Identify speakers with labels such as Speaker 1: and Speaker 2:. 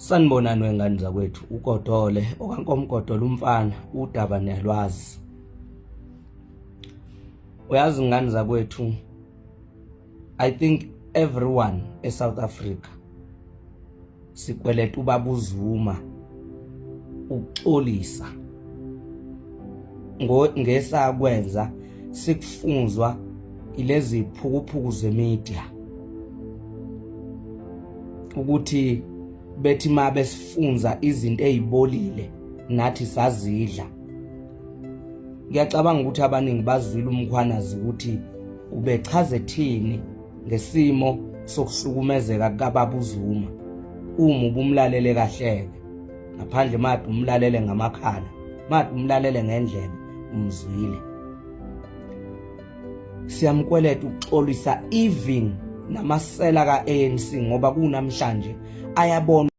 Speaker 1: Sanibonani wengane zakwethu, uGodole okaNkomgodolo umfana udaba niyalwazi. Uyazi ngane zakwethu, I think everyone eSouth Africa sikweleta ubaba uZuma ukuxolisa ngesakwenza sikufunzwa ilezi phukuphuku zemedia ukuthi bethi mabe sifunza izinto ezibolile nathi sazidla. Ngiyacabanga ukuthi abaningi bazwile umkhwanazi ukuthi ubechaze thini ngesimo sokuhlukumezeka kaBaba uZuma uma ubumlalele kahleke, ngaphandle made umlalele ngamakhala, made umlalele ngendlebe umzwile. Siyamkweleta ukuxolisa even namasela kaANC ngoba kunamhlanje ayabona